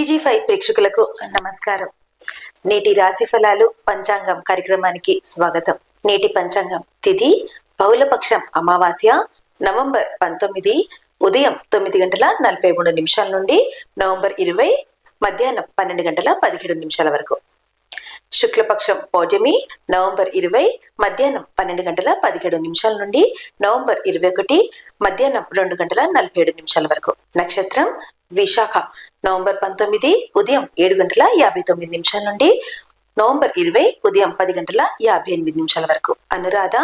టీజీ5 ప్రేక్షకులకు నమస్కారం. నేటి రాశి ఫలాలు పంచాంగం కార్యక్రమానికి స్వాగతం. నేటి పంచాంగం తిథి బహుళపక్షం అమావాస్య నవంబర్ 19 ఉదయం 9:43 నుండి నవంబర్ 20 మధ్యాహ్నం 12:17 వరకు. శుక్లపక్షం పౌర్ణమి నవంబర్ 20 మధ్యాహ్నం 12:17 నుండి నవంబర్ 21 మధ్యాహ్నం 2:47 వరకు. నక్షత్రం విశాఖ నవంబర్ 19 ఉదయం 7:59 నుండి నవంబర్ 20 ఉదయం 10:58 వరకు. అనురాధ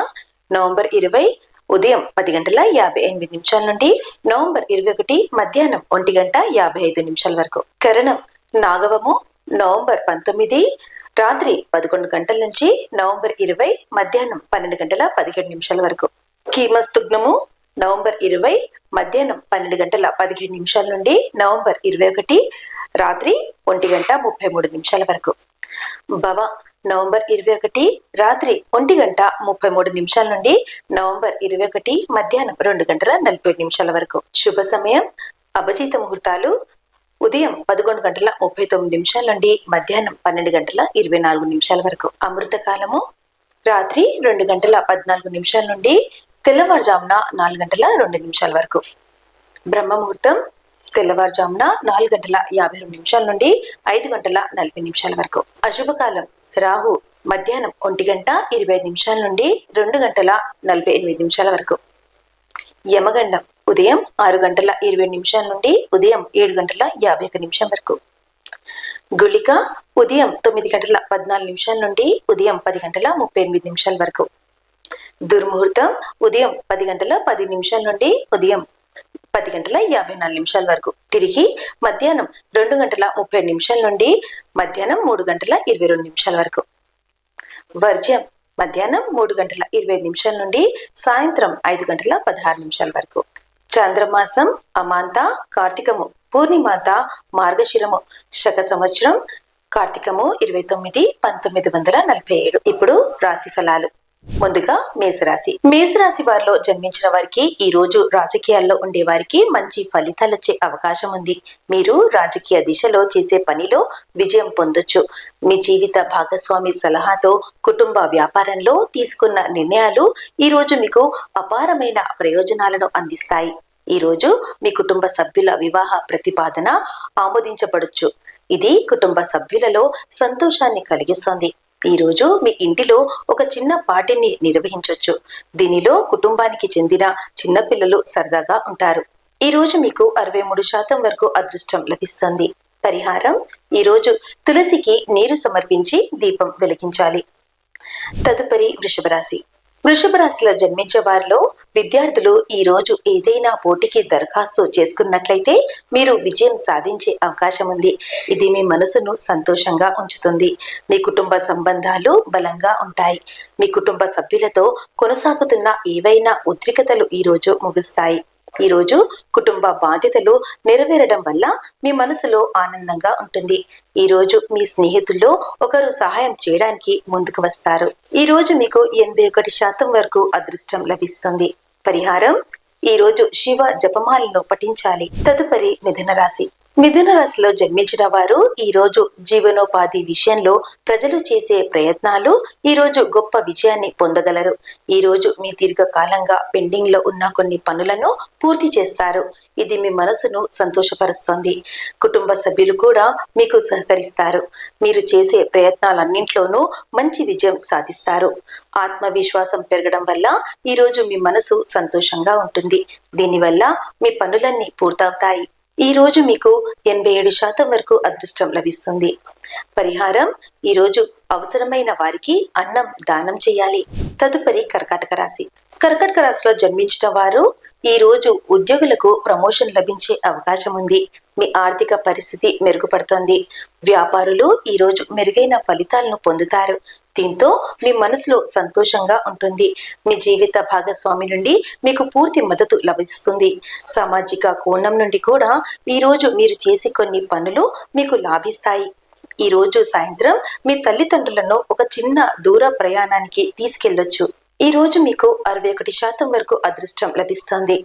నవంబర్ 20 ఉదయం 10:58 నుండి నవంబర్ 21 మధ్యాహ్నం 1:55 వరకు. కరణం నాగవము నవంబర్ 19 రాత్రి 11 గంటల నుంచి నవంబర్ 20 మధ్యాహ్నం 12:17 వరకు. కీమస్తుగ్నము నవంబర్ 20 మధ్యాహ్నం 12:17 నుండి నవంబర్ 21 రాత్రి 1:33 వరకు. భవ నవంబర్ 21 రాత్రి 1:33 నుండి నవంబర్ 21 మధ్యాహ్నం 2:47 వరకు. శుభ సమయం అభిజిత ముహూర్తాలు ఉదయం 11:39 నుండి మధ్యాహ్నం 12:24 వరకు. అమృత కాలము రాత్రి 2:14 నుండి తెల్లవారుజామున 4:02 వరకు. బ్రహ్మ ముహూర్తం తెల్లవారుజామున 4:52 నుండి 5:40 వరకు. అశుభకాలం రాహు మధ్యాహ్నం 1:25 నుండి 2:48 వరకు. యమగండం ఉదయం 6:20 నుండి ఉదయం 7:51 వరకు. గుళిక ఉదయం 9:14 నుండి ఉదయం 10:38 వరకు. దుర్ముహూర్తం ఉదయం 10:10 నుండి ఉదయం 10:54 వరకు. తిరిగి మధ్యాహ్నం 2:30 నుండి మధ్యాహ్నం 3:22 వరకు. వర్జ్యం మధ్యాహ్నం 3:25 నుండి సాయంత్రం 5:16 వరకు. చాంద్రమాసం అమాంత కార్తీకము పూర్ణిమాంత మార్గశిరము శక సంవత్సరం కార్తీకము 29/1947. ఇప్పుడు రాశి ఫలాలు. ముందుగా మేషరాశి. మేషరాశి వారిలో జన్మించిన వారికి ఈ రోజు రాజకీయాల్లో ఉండే వారికి మంచి ఫలితాలు వచ్చే అవకాశం ఉంది. మీరు రాజకీయ దిశలో చేసే పనిలో విజయం పొందొచ్చు. మీ జీవిత భాగస్వామి సలహాతో కుటుంబ వ్యాపారంలో తీసుకున్న నిర్ణయాలు ఈ రోజు మీకు అపారమైన ప్రయోజనాలను అందిస్తాయి. ఈ రోజు మీ కుటుంబ సభ్యుల వివాహ ప్రతిపాదన ఆమోదించబడొచ్చు. ఇది కుటుంబ సభ్యులలో సంతోషాన్ని కలిగిస్తుంది. ఈ రోజు మీ ఇంటిలో ఒక చిన్న పార్టీని నిర్వహించవచ్చు. దీనిలో కుటుంబానికి చెందిన చిన్నపిల్లలు సరదాగా ఉంటారు. ఈ రోజు మీకు 63% వరకు అదృష్టం లభిస్తుంది. పరిహారం ఈ రోజు తులసికి నీరు సమర్పించి దీపం వెలిగించాలి. తదుపరి వృషభ రాశి. వృషభ రాశిలో జన్మించే వారిలో విద్యార్థులు ఈ రోజు ఏదైనా పోటీకి దరఖాస్తు చేసుకున్నట్లయితే మీరు విజయం సాధించే అవకాశం ఉంది. ఇది మీ మనసును సంతోషంగా ఉంచుతుంది. మీ కుటుంబ సంబంధాలు బలంగా ఉంటాయి. మీ కుటుంబ సభ్యులతో కొనసాగుతున్న ఏవైనా ఉద్రిక్తతలు ఈ రోజు ముగుస్తాయి. ఈ రోజు కుటుంబ బాధ్యతలు నెరవేరడం వల్ల మీ మనసులో ఆనందంగా ఉంటుంది. ఈ రోజు మీ స్నేహితుల్లో ఒకరు సహాయం చేయడానికి ముందుకు వస్తారు. ఈ రోజు మీకు 81% వరకు అదృష్టం లభిస్తుంది. పరిహారం ఈ రోజు శివ జపమాలను పఠించాలి. తదుపరి మిథున రాశి. మిథున రాశిలో జన్మించిన వారు ఈ రోజు జీవనోపాధి విషయంలో ప్రజలు చేసే ప్రయత్నాలు ఈ రోజు గొప్ప విజయాన్ని పొందగలరు. ఈ రోజు మీ దీర్ఘకాలంగా పెండింగ్ లో ఉన్న కొన్ని పనులను పూర్తి చేస్తారు. ఇది మీ మనసును సంతోషపరుస్తుంది. కుటుంబ సభ్యులు కూడా మీకు సహకరిస్తారు. మీరు చేసే ప్రయత్నాలన్నింట్లోనూ మంచి విజయం సాధిస్తారు. ఆత్మవిశ్వాసం పెరగడం వల్ల ఈ రోజు మీ మనసు సంతోషంగా ఉంటుంది. దీనివల్ల మీ పనులన్నీ పూర్తవుతాయి. ఈ రోజు మీకు 87% వరకు అదృష్టం లభిస్తుంది. పరిహారం ఈ రోజు అవసరమైన వారికి అన్నం దానం చేయాలి. తదుపరి కర్కాటక రాశి. కర్కాటక రాశిలో జన్మించిన వారు ఈ రోజు ఉద్యోగులకు ప్రమోషన్ లభించే అవకాశం ఉంది. మీ ఆర్థిక పరిస్థితి మెరుగుపడుతుంది. వ్యాపారులు ఈ రోజు మెరుగైన ఫలితాలను పొందుతారు. దీంతో మీ మనసులో సంతోషంగా ఉంటుంది. మీ జీవిత భాగస్వామి నుండి మీకు పూర్తి మద్దతు లభిస్తుంది. సామాజిక కోణం నుండి కూడా ఈ రోజు మీరు చేసే కొన్ని పనులు మీకు లాభిస్తాయి. ఈ రోజు సాయంత్రం మీ తల్లిదండ్రులను ఒక చిన్న దూర ప్రయాణానికి తీసుకెళ్లొచ్చు. ఈ రోజు మీకు 61% వరకు అదృష్టం లభిస్తుంది.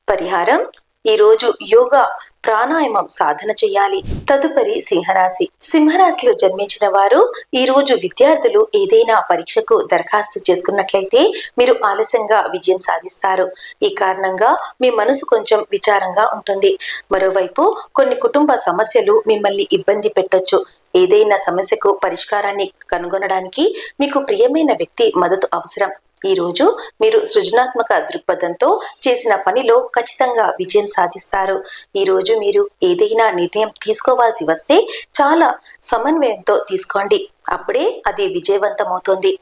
పరిహారం ఈ రోజు యోగా ప్రాణాయామం సాధన చేయాలి. తదుపరి సింహరాశి. సింహరాశిలో జన్మించిన వారు ఈ రోజు విద్యార్థులు ఏదైనా పరీక్షకు దరఖాస్తు చేసుకున్నట్లయితే మీరు ఆలస్యంగా విజయం సాధిస్తారు. ఈ కారణంగా మీ మనసు కొంచెం విచారంగా ఉంటుంది. మరోవైపు కొన్ని కుటుంబ సమస్యలు మిమ్మల్ని ఇబ్బంది పెట్టొచ్చు. ఏదైనా సమస్యకు పరిష్కారాన్ని కనుగొనడానికి మీకు ప్రియమైన వ్యక్తి మద్దతు అవసరం. ఈ రోజు మీరు సృజనాత్మక దృక్పథంతో చేసిన పనిలో ఖచ్చితంగా విజయం సాధిస్తారు. ఈ రోజు మీరు ఏదైనా నిర్ణయం తీసుకోవాల్సి వస్తే చాలా సమన్వయంతో తీసుకోండి, అప్పుడే అది విజయవంతమవుతుంది.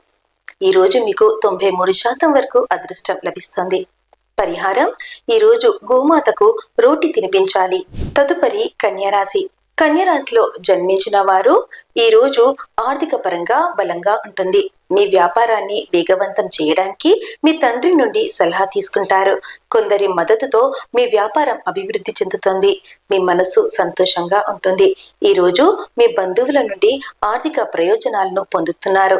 ఈ రోజు మీకు 93% వరకు అదృష్టం లభిస్తుంది. పరిహారం: ఈ రోజు గోమాతకు రోటి తినిపించాలి. తదుపరి కన్యరాశి. కన్యరాశిలో జన్మించిన వారు ఈ రోజు ఆర్థిక పరంగా బలంగా ఉంటుంది. మీ వ్యాపారాన్ని వేగవంతం చేయడానికి మీ తండ్రి నుండి సలహా తీసుకుంటారు. కొందరి మద్దతుతో మీ వ్యాపారం అభివృద్ధి చెందుతుంది. మీ మనసు సంతోషంగా ఉంటుంది. ఈ రోజు మీ బంధువుల నుండి ఆర్థిక ప్రయోజనాలను పొందుతున్నారు.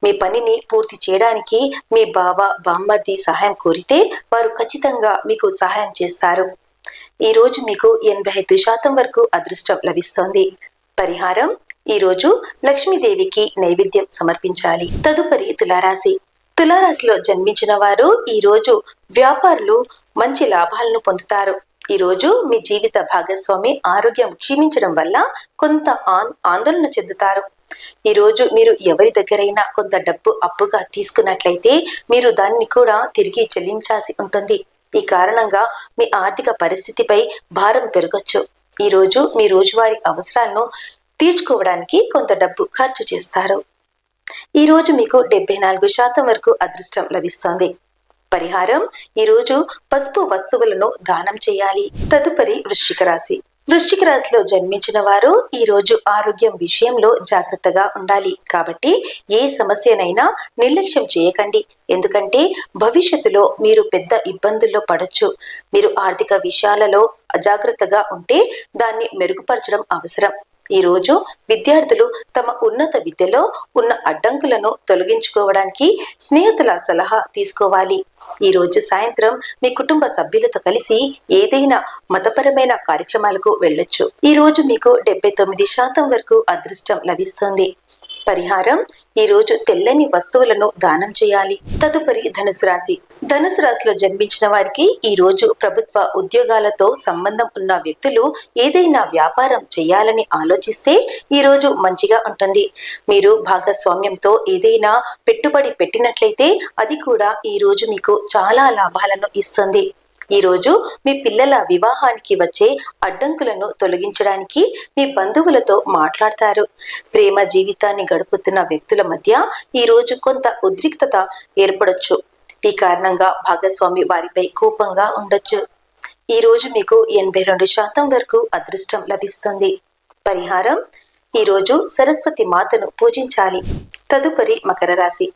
మీ పనిని పూర్తి చేయడానికి మీ బావ బామ్మర్ది సహాయం కోరితే వారు ఖచ్చితంగా మీకు సహాయం చేస్తారు. ఈ రోజు మీకు 85% వరకు అదృష్టం లభిస్తోంది. పరిహారం: ఈ రోజు లక్ష్మీదేవికి నైవేద్యం సమర్పించాలి. తదుపరి తులారాశి. తులారాశిలో జన్మించిన వారు ఈ రోజు వ్యాపారులు మంచి లాభాలను పొందుతారు. ఈ రోజు మీ జీవిత భాగస్వామి ఆరోగ్యం క్షీణించడం వల్ల కొంత ఆందోళన చెందుతారు. ఈ రోజు మీరు ఎవరి దగ్గరైనా కొంత డబ్బు అప్పుగా తీసుకున్నట్లయితే మీరు దాన్ని కూడా తిరిగి చెల్లించాల్సి ఉంటుంది. ఈ కారణంగా మీ ఆర్థిక పరిస్థితిపై భారం పెరగొచ్చు. ఈ రోజు మీ రోజువారీ అవసరాలను తీర్చుకోవడానికి కొంత డబ్బు ఖర్చు చేస్తారు. ఈ రోజు మీకు 74% వరకు అదృష్టం లభిస్తుంది. పరిహారం: ఈ రోజు పసుపు వస్తువులను దానం చేయాలి. తదుపరి వృశ్చిక రాశి. వృశ్చిక రాశిలో జన్మించిన వారు ఈ రోజు ఆరోగ్యం విషయంలో జాగ్రత్తగా ఉండాలి. కాబట్టి ఏ సమస్యనైనా నిర్లక్ష్యం చేయకండి, ఎందుకంటే భవిష్యత్తులో మీరు పెద్ద ఇబ్బందుల్లో పడొచ్చు. మీరు ఆర్థిక విషయాలలో అజాగ్రత్తగా ఉంటే దాన్ని మెరుగుపరచడం అవసరం. ఈ రోజు విద్యార్థులు తమ ఉన్నత విద్యలో ఉన్న అడ్డంకులను తొలగించుకోవడానికి స్నేహితుల సలహా తీసుకోవాలి. ఈ రోజు సాయంత్రం మీ కుటుంబ సభ్యులతో కలిసి ఏదైనా మతపరమైన కార్యక్రమాలకు వెళ్ళొచ్చు. ఈ రోజు మీకు 79% వరకు అదృష్టం లభిస్తుంది. పరిహారం: ఈ రోజు తెల్లని వస్తువులను దానం చేయాలి. తదుపరి ధనుసు రాశి. ధనుసు రాశిలో జన్మించిన వారికి ఈ రోజు ప్రభుత్వ ఉద్యోగాలతో సంబంధం ఉన్న వ్యక్తులు ఏదైనా వ్యాపారం చేయాలని ఆలోచిస్తే ఈ రోజు మంచిగా ఉంటుంది. మీరు భాగస్వామ్యంతో ఏదైనా పెట్టుబడి పెట్టినట్లయితే అది కూడా ఈ రోజు మీకు చాలా లాభాలను ఇస్తుంది. ఈ రోజు మీ పిల్లల వివాహానికి వచ్చే అడ్డంకులను తొలగించడానికి మీ బంధువులతో మాట్లాడతారు. ప్రేమ జీవితాన్ని గడుపుతున్న వ్యక్తుల మధ్య ఈ రోజు కొంత ఉద్రిక్తత ఏర్పడొచ్చు. ఈ కారణంగా భాగస్వామి వారిపై కోపంగా ఉండొచ్చు. ఈ రోజు మీకు 82% వరకు అదృష్టం లభిస్తుంది. పరిహారం: ఈ రోజు సరస్వతి మాతను పూజించాలి. తదుపరి మకర రాశి.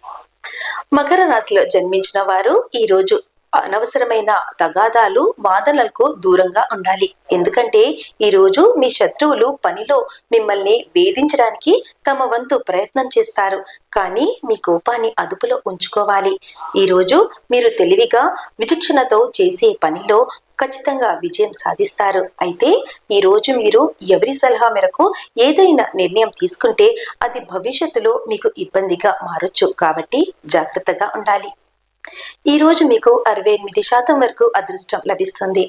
మకర రాశిలో జన్మించిన వారు ఈ రోజు అనవసరమైన తగాదాలు వాదనలకు దూరంగా ఉండాలి. ఎందుకంటే ఈ రోజు మీ శత్రువులు పనిలో మిమ్మల్ని వేధించడానికి తమ వంతు ప్రయత్నం చేస్తారు. కానీ మీ కోపాన్ని అదుపులో ఉంచుకోవాలి. ఈ రోజు మీరు తెలివిగా విచక్షణతో చేసే పనిలో ఖచ్చితంగా విజయం సాధిస్తారు. అయితే ఈ రోజు మీరు ఎవరి సలహా మేరకు ఏదైనా నిర్ణయం తీసుకుంటే అది భవిష్యత్తులో మీకు ఇబ్బందిగా మారొచ్చు. కాబట్టి జాగ్రత్తగా ఉండాలి. ఈ రోజు మీకు 68% వరకు అదృష్టం లభిస్తుంది.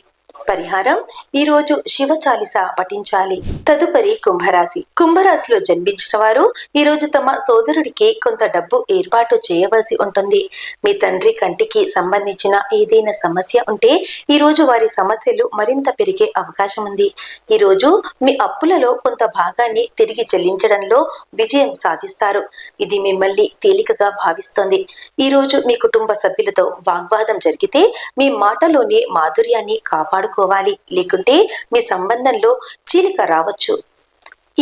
పరిహారం: ఈ రోజు శివ చాలీస పఠించాలి. తదుపరి కుంభరాశి. కుంభరాశిలో జన్మించిన వారు ఈ రోజు తమ సోదరుడికి కొంత డబ్బు ఏర్పాటు చేయవలసి ఉంటుంది. మీ తండ్రి కంటికి సంబంధించిన ఏదైనా సమస్య ఉంటే ఈ రోజు వారి సమస్యలు మరింత పెరిగే అవకాశం ఉంది. ఈ రోజు మీ అప్పులలో కొంత భాగాన్ని తిరిగి చెల్లించడంలో విజయం సాధిస్తారు. ఇది మిమ్మల్ని తేలికగా భావిస్తుంది. ఈ రోజు మీ కుటుంబ సభ్యులతో వాగ్వాదం జరిగితే మీ మాటలోని మాధుర్యాన్ని కాపాడుకోవాలి, లేకుంటే మీ సంబంధంలో చీలిక రావచ్చు.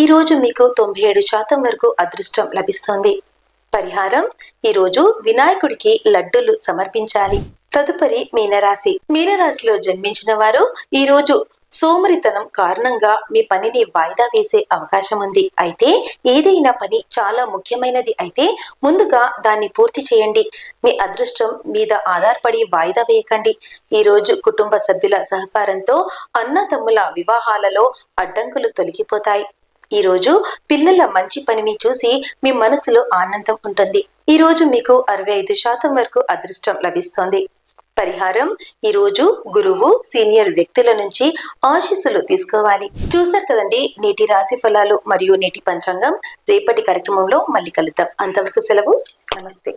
ఈ రోజు మీకు 97% వరకు అదృష్టం లభిస్తుంది. పరిహారం: ఈ రోజు వినాయకుడికి లడ్డూలు సమర్పించాలి. తదుపరి మీనరాశి. మీనరాశిలో జన్మించిన వారు ఈ రోజు సోమరితనం కారణంగా మీ పనిని వాయిదా వేసే అవకాశం ఉంది. అయితే ఏదైనా పని చాలా ముఖ్యమైనది అయితే ముందుగా దాన్ని పూర్తి చేయండి. మీ అదృష్టం మీద ఆధారపడి వాయిదా వేయకండి. ఈ రోజు కుటుంబ సభ్యుల సహకారంతో అన్నదమ్ముల వివాహాలలో అడ్డంకులు తొలగిపోతాయి. ఈ రోజు పిల్లల మంచి పనిని చూసి మీ మనసులో ఆనందం ఉంటుంది. ఈ రోజు మీకు 65% వరకు అదృష్టం లభిస్తుంది. పరిహారం: ఈ రోజు గురువు, సీనియర్ వ్యక్తుల నుంచి ఆశీస్సులు తీసుకోవాలి. చూశారు కదండి నేటి రాశి ఫలాలు మరియు నేటి పంచాంగం. రేపటి కార్యక్రమంలో మళ్ళీ కలుద్దాం. అంతవరకు సెలవు. నమస్తే.